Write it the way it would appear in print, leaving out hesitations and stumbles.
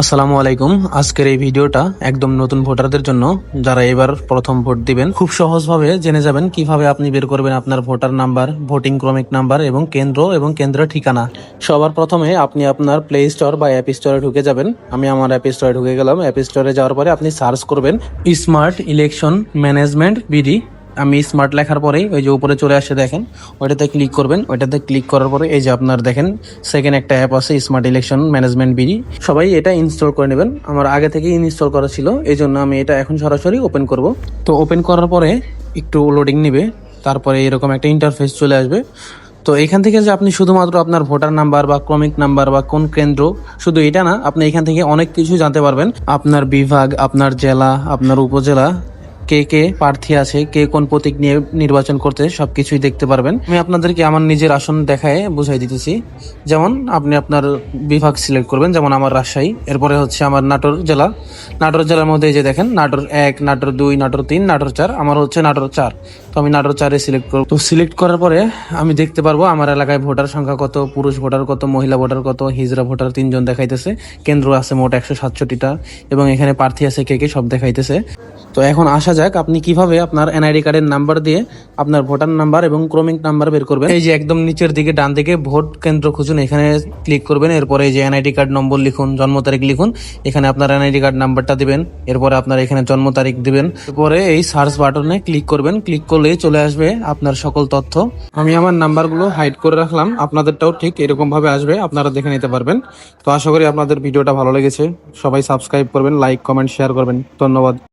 আসসালামু আলাইকুম। আজকের এই ভিডিওটা একদম নতুন ভোটারদের জন্য, যারা এবার প্রথম ভোট দিবেন। খুব সহজভাবে জেনে যাবেন কিভাবে আপনি বের করবেন আপনার ভোটার নাম্বার, ভোটিং ক্রমিক নাম্বার এবং কেন্দ্র এবং কেন্দ্রের ঠিকানা। সবার প্রথমে আপনি আপনার প্লে স্টোর বা অ্যাপ স্টোরে ঢুকে যাবেন। আমি আমার অ্যাপ স্টোরে ঢুকে গেলাম। অ্যাপ স্টোরে যাওয়ার পরে আপনি সার্চ করবেন স্মার্ট ইলেকশন ম্যানেজমেন্ট বিডি। আমি স্মার্ট লেখার পরেই ওই যে উপরে চলে আসে দেখেন, ওইটাতে ক্লিক করবেন। ওইটাতে ক্লিক করার পরে এই যে আপনার দেখেন সেকেন্ড একটা অ্যাপ আছে স্মার্ট ইলেকশন ম্যানেজমেন্ট বিডি। সবাই এটা ইনস্টল করে নেবেন। আমার আগে থেকেই ইনস্টল করা ছিল, এই জন্য আমি এটা এখন সরাসরি ওপেন করব। তো ওপেন করার পরে একটু লোডিং নেবে, তারপরে এরকম একটা ইন্টারফেস চলে আসবে। তো এখান থেকে যে আপনি শুধুমাত্র আপনার ভোটার নাম্বার বা ক্রমিক নাম্বার বা কোন কেন্দ্র, শুধু এটা না, আপনি এখান থেকে অনেক কিছু জানতে পারবেন। আপনার বিভাগ, আপনার জেলা, আপনার উপজেলা, কে কে প্রার্থী আছে, কে কোন প্রতীক নিয়ে নির্বাচন করতে, সবকিছুই দেখতে পারবেন। আমি আপনাদেরকে আমার নিজের আসন দেখায় বুঝাই দিতেছি। যেমন আপনি আপনার বিভাগ সিলেক্ট করবেন, যেমন আমার রাজশাহী। এরপরে হচ্ছে আমার নাটোর জেলা। নাটোর জেলার মধ্যে এই যে দেখেন নাটোর 1, নাটোর 2, নাটোর 3, নাটোর 4। আমার হচ্ছে নাটোর 4, তো আমি নাটোর 4-এ সিলেক্ট করব। তো সিলেক্ট করার পরে আমি দেখতে পারবো আমার এলাকায় ভোটার সংখ্যা কত, পুরুষ ভোটার কত, মহিলা ভোটার কত, হিজড়া ভোটার 3 জন দেখাইতেছে। কেন্দ্র আছে মোট 167টা এবং এখানে প্রার্থী আছে কে কে সব দেখাইতেছে। তো এখন আসা যাক আপনি কিভাবে আপনার এনআইডি কার্ডের নাম্বার দিয়ে আপনার ভোটার নাম্বার এবং ক্রমিক নাম্বার বের করবেন। এই যে একদম নিচের দিকে ডান দিকে ভোট কেন্দ্র খুঁজুন, এখানে ক্লিক করবেন। এরপরে এই যে এনআইডি কার্ড নম্বর লিখুন, জন্ম তারিখ লিখুন, এখানে আপনার এনআইডি কার্ড নাম্বারটা দিবেন। এরপরে আপনার এখানে জন্ম তারিখ দিবেন। এরপরে এই সার্চ বাটনে ক্লিক করবেন। ক্লিক করলেই চলে আসবে আপনার সকল তথ্য। আমি আমার নাম্বারগুলো হাইড করে রাখলাম, আপনাদেরটাও ঠিক এরকম ভাবে আসবে, আপনারা দেখে নিতে পারবেন। তো আশা করি আপনাদের ভিডিওটা ভালো লেগেছে। সবাই সাবস্ক্রাইব করবেন, লাইক, কমেন্ট, শেয়ার করবেন। ধন্যবাদ।